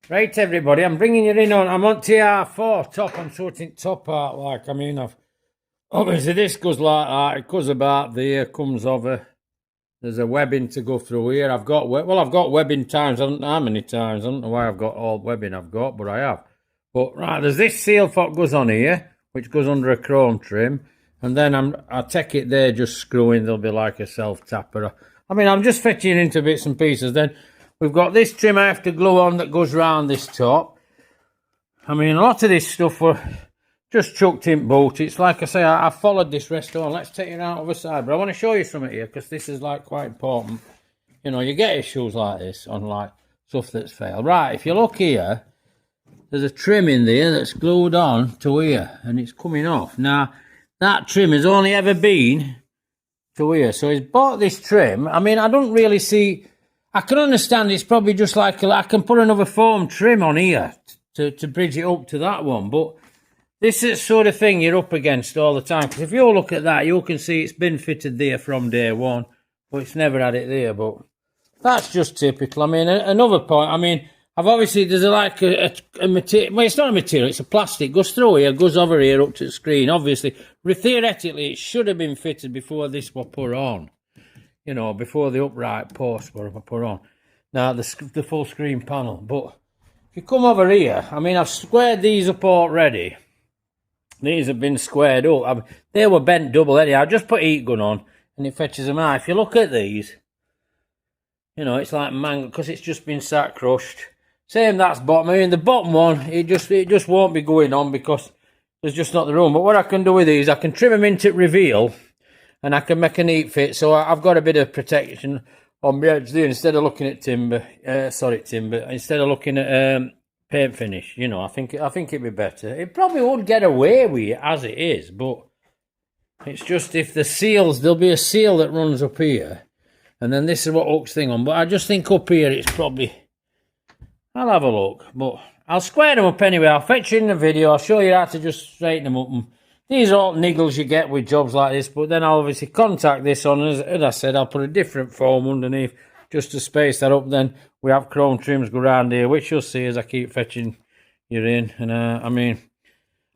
Right, everybody, I'm bringing you in on, I'm on TR4 top, I'm sorting top out, like, I mean, obviously this goes like that, it goes about there, comes over, there's a webbing to go through here, I've got webbing times, I don't know how many times, I don't know why I've got all webbing I've got, but I have. But, right, there's this seal that goes on here, which goes under a chrome trim, and then I take it there, just screwing, there'll be like a self-tapper. I mean, I'm just fetching into bits and pieces, then we've got this trim I have to glue on that goes round this top. I mean, a lot of this stuff were just chucked in boot. It's like I say, I followed this rest on. Let's take it out of the side. But I want to show you something here because this is like quite important. You know, you get issues like this on like stuff that's failed. Right, if you look here, there's a trim in there that's glued on to here and it's coming off. Now, that trim has only ever been to here. So he's bought this trim. I mean, I don't really see... I can understand it's probably just like I can put another foam trim on here to bridge it up to that one. But this is the sort of thing you're up against all the time. Because if you look at that, you can see it's been fitted there from day one. But it's never had it there. But that's just typical. I mean, another point. I mean, there's like a material. Well, it's not a material. It's a plastic. It goes through here, goes over here up to the screen. Obviously, theoretically, it should have been fitted before this was put on. You know, before the upright posts were put on. Now, the full screen panel. But if you come over here, I mean, I've squared these up already. These have been squared up. They were bent double anyhow. I just put heat gun on and it fetches them out. If you look at these, you know, it's like mangled because it's just been sat crushed. Same, that's bottom. I mean, the bottom one, it just won't be going on because there's just not the room. But what I can do with these, I can trim them into reveal. And I can make a neat fit, so I've got a bit of protection on my edge there instead of looking at timber. Instead of looking at paint finish. You know, I think it'd be better. It probably would get away with it as it is, but it's just if the seals, there'll be a seal that runs up here, and then this is what hooks thing on. But I just think up here it's probably. I'll have a look, but I'll square them up anyway. I'll fetch you in the video. I'll show you how to just straighten them up. And these are all niggles you get with jobs like this, but then I'll obviously contact this on. As I said, I'll put a different foam underneath just to space that up. Then we have chrome trims go around here, which you'll see as I keep fetching you in. And I mean,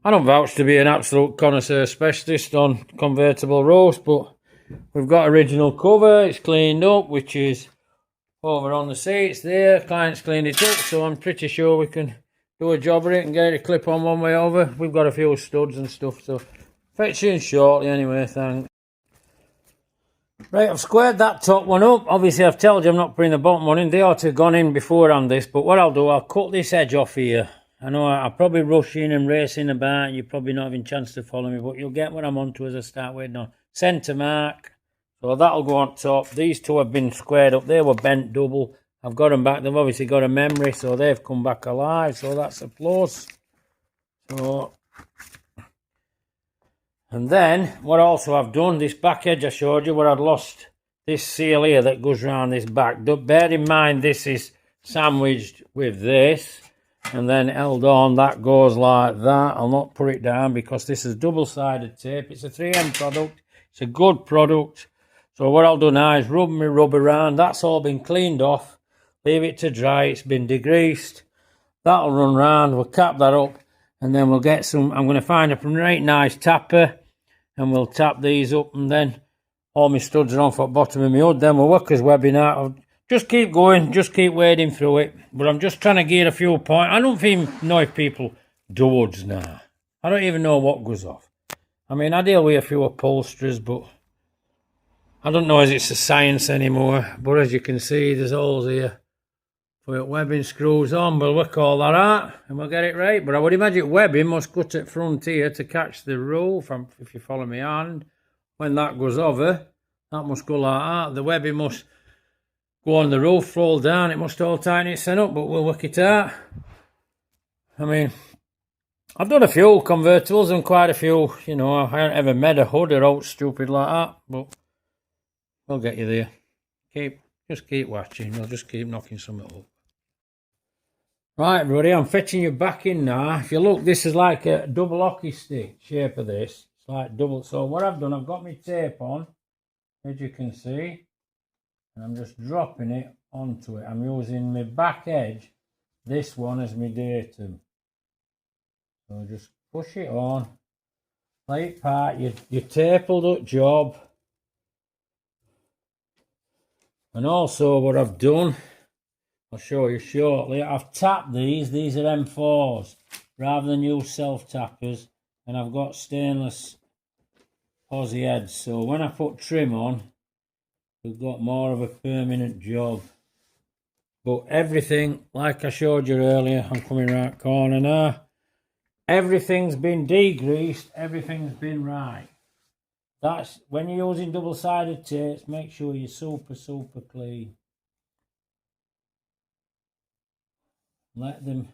I don't vouch to be an absolute connoisseur specialist on convertible roasts, but we've got original cover. It's cleaned up, which is over on the seats there. Client's cleaned it up, so I'm pretty sure we can do a job of it and get it a clip on one way over. We've got a few studs and stuff, so fetch you in shortly anyway, thanks. Right, I've squared that top one up. Obviously, I've told you I'm not putting the bottom one in. They ought to have gone in before on this, but what I'll do, I'll cut this edge off here. I know I'll probably rush in and racing about, and you're probably not having a chance to follow me, but you'll get what I'm on to as I start waiting on. Centre mark, so that'll go on top. These two have been squared up. They were bent double. I've got them back. They've obviously got a memory, so they've come back alive. So that's a plus. So, and then what also I've done, this back edge I showed you where I'd lost this seal here that goes round this back. Bear in mind this is sandwiched with this and then held on. That goes like that. I'll not put it down because this is double-sided tape. It's a 3M product. It's a good product. So what I'll do now is rub my rub around. That's all been cleaned off. Leave it to dry. It's been degreased. That'll run round. We'll cap that up. And then we'll get some... I'm going to find a right nice tapper. And we'll tap these up. And then all my studs are on for the bottom of my hood. Then we'll work as webbing out. I'll just keep going. Just keep wading through it. But I'm just trying to get a few points. I don't even know if people do hoods now. I don't even know what goes off. I mean, I deal with a few upholsterers, but... I don't know if it's a science anymore. But as you can see, there's holes here. Put webbing screws on, we'll work all that out and we'll get it right. But I would imagine webbing must cut at front here to catch the roof, if you follow me on. When that goes over, that must go like that. The webbing must go on the roof, fall down, it must all tighten itself up, but we'll work it out. I mean, I've done a few convertibles and quite a few, you know, I haven't ever made a hood or out stupid like that, but we'll get you there. Just keep watching, we'll just keep knocking something up. Right, everybody, I'm fetching you back in now. If you look, this is like a double hockey stick shape of this. It's like double. So what I've done, I've got my tape on, as you can see, and I'm just dropping it onto it. I'm using my back edge this one as my datum. So just push it on, play it part, your tapered up job. And also what I've done, I'll show you shortly, I've tapped these are M4s, rather than use self-tappers, and I've got stainless posi heads, so when I put trim on, we've got more of a permanent job. But everything, like I showed you earlier, I'm coming right corner now, everything's been degreased, everything's been right. That's when you're using double-sided tapes, make sure you're super clean. Let them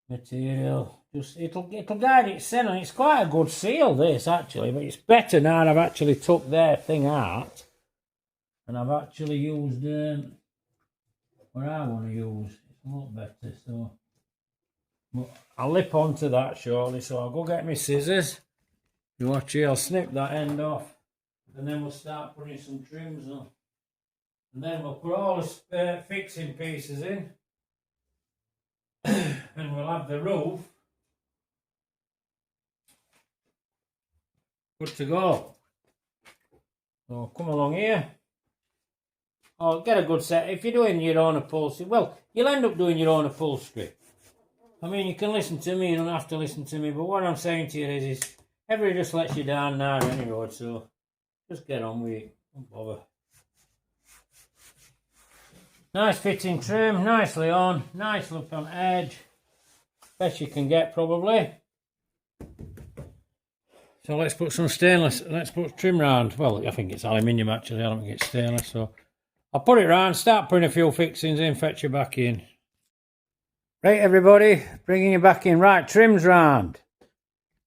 material just it'll guide its center. It's quite a good seal this actually, but it's better now I've actually took their thing out and I've actually used what I want to use. It's a lot better, so but I'll lip onto that shortly, so I'll go get my scissors. You watch here, I'll snip that end off and then we'll start putting some trims on, and then we'll put all the fixing pieces in and we'll have the roof good to go. So come along here. Oh, get a good set. If you're doing your own upholstery, well, you'll end up doing your own upholstery. I mean, you can listen to me, you don't have to listen to me, but what I'm saying to you is everybody just lets you down now anyway, so just get on with it. Don't bother. Nice fitting trim, nicely on, nice look on edge. Best you can get probably. So let's put some stainless, let's put trim round. Well, I think it's aluminium actually, I don't think it's stainless. So I'll put it round, start putting a few fixings in, fetch you back in. Right everybody, bringing you back in. Right, trims round.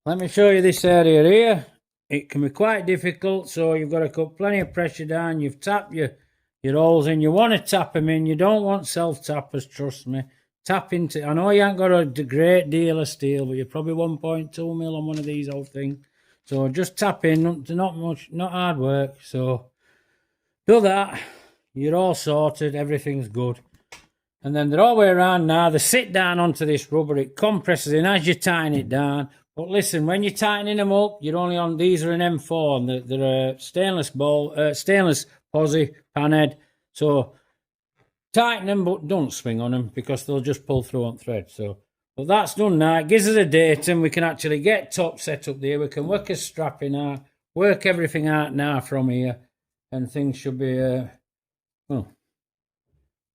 Let me show you this area here. It can be quite difficult, so you've got to put plenty of pressure down. You've tapped your holes in. You want to tap them in. You don't want self-tappers, trust me. Tap into, I know you ain't got a great deal of steel, but you're probably 1.2 mil on one of these old things. So just tap in, not much, not hard work. So do that, you're all sorted, everything's good. And then they're all the way around now. They sit down onto this rubber, it compresses in as you tighten it down. But listen, when you're tightening them up, you're only on, these are an M4, and they're a stainless posi pan head. So tighten them, but don't swing on them because they'll just pull through on thread. So, but that's done now. It gives us a datum. We can actually get top set up there. We can work a strapping out, work everything out now from here, and things should be,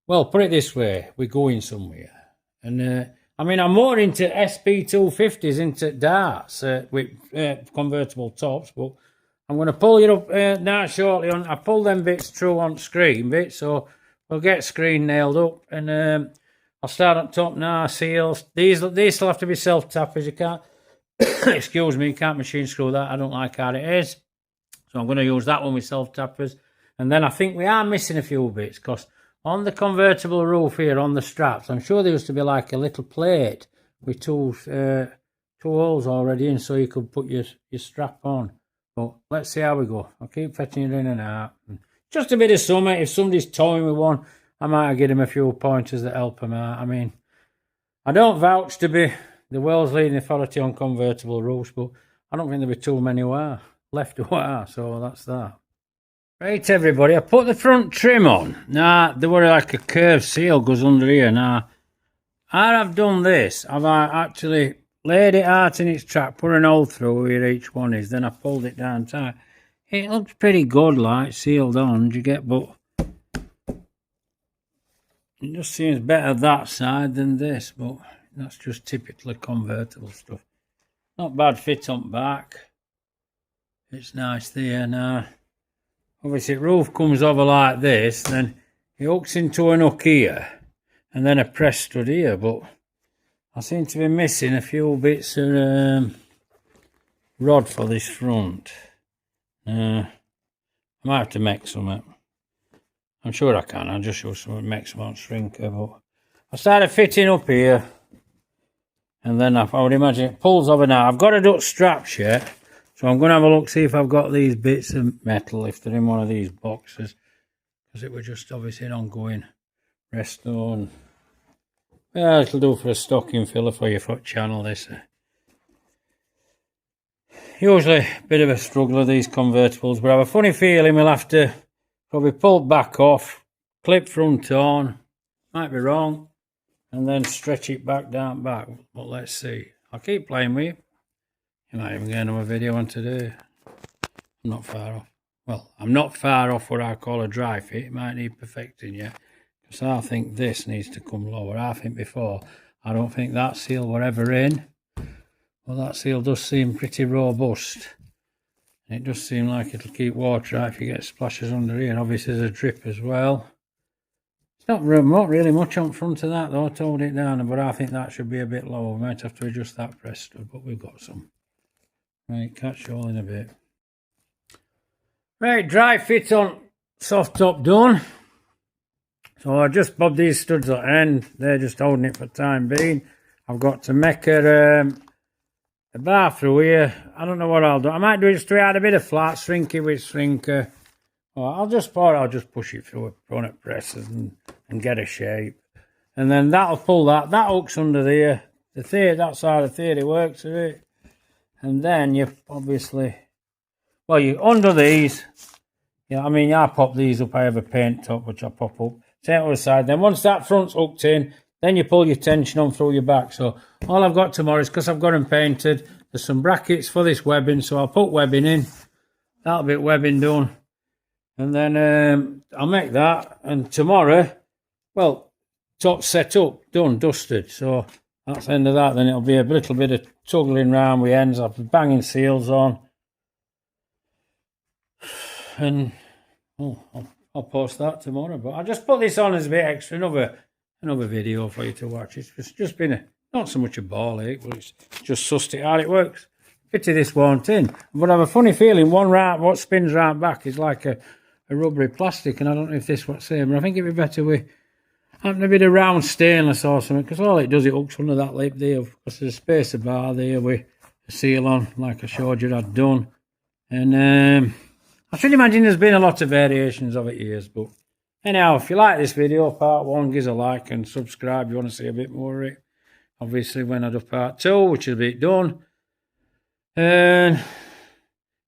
well, put it this way, we're going somewhere. And I mean, I'm more into SP250s, into darts with convertible tops, but I'm going to pull you up now shortly. I pull them bits through on screen bits, so we'll get screen nailed up, and I'll start up top now. Seals. These still have to be self-tappers. You can't, excuse me, you can't machine screw that. I don't like how it is. So I'm going to use that one with self-tappers. And then I think we are missing a few bits, because on the convertible roof here, on the straps, I'm sure there used to be like a little plate with two holes already in, so you could put your strap on. But let's see how we go. I'll keep fetching it in and out. Just a bit of something. If somebody's toying with one, I might give them a few pointers that help them out. I mean, I don't vouch to be the world's leading authority on convertible roofs, but I don't think there'll be too many left who are, so that's that. Right, everybody, I put the front trim on. Now, there were like a curved seal goes under here. Now, I've done this. I've actually laid it out in its track, put an hole through where each one is, then I pulled it down tight. It looks pretty good, like, sealed on, do you get, but it just seems better that side than this, but that's just typically convertible stuff. Not bad fit on back. It's nice there. Now, obviously, the roof comes over like this, then it hooks into an hook here, and then a press stud here, but I seem to be missing a few bits of rod for this front. I might have to make some. I'm sure I can. I'll just use some, make some on shrinker. But I started fitting up here, and then I would imagine it pulls over now. I've got a duck straps yet, so I'm going to have a look, see if I've got these bits of metal, if they're in one of these boxes, because it was just obviously an ongoing resto, and Well, it'll do for a stocking filler for your front channel, this. Usually a bit of a struggle of these convertibles, but I have a funny feeling we'll have to probably pull back off, clip front on, might be wrong, and then stretch it back down back. But let's see. I'll keep playing with you. You might even get another video on today. I'm not far off. Well, I'm not far off what I call a dry fit. It might need perfecting yet. Because I think this needs to come lower. I think before, I don't think that seal were ever in. Well, that seal does seem pretty robust. And it does seem like it'll keep water out if you get splashes under here. And obviously there's a drip as well. It's not really much on front of that though. I toned it down, but I think that should be a bit lower. We might have to adjust that press stud, but we've got some. Right, catch you all in a bit. Right, dry fit on soft top done. So I just bobbed these studs at the end. They're just holding it for the time being. I've got to make a bar through here. I don't know what I'll do. I might do it just to add a bit of flat, shrink it with shrinker. Or I'll just push it through a front presses and get a shape. And then that'll pull that. That hooks under there. The theory, that's how the theory works with it. And then you obviously, well, you under these. Yeah, I mean, I pop these up. I have a paint top which I pop up. Take it to the side. Then once that front's hooked in, then you pull your tension on through your back. So all I've got tomorrow is, because I've got them painted, there's some brackets for this webbing. So I'll put webbing in. That'll be webbing done. And then I'll make that. And tomorrow, well, top set up, done, dusted. So that's the end of that. Then it'll be a little bit of tuggling round with ends. I'll be banging seals on. And I'll post that tomorrow. But I'll just put this on as a bit extra. Another video for you to watch. It's just been not so much a ball ache, but it's just sussed it out. It works. Pity this won't in. But I have a funny feeling what spins round back is like a rubbery plastic, and I don't know if this what's same, but I think it'd be better with having a bit of round stainless or something, because all it does, it hooks under that lip there, because there's a spacer bar there with a seal on, like I showed you I'd done. And I should imagine there's been a lot of variations of it years, but anyhow, if you like this video, part 1, give us a like and subscribe if you want to see a bit more of it. Obviously, when I do part 2, which is a bit done. And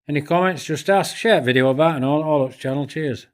any comments, just ask, share the video about, and all up channel. Cheers.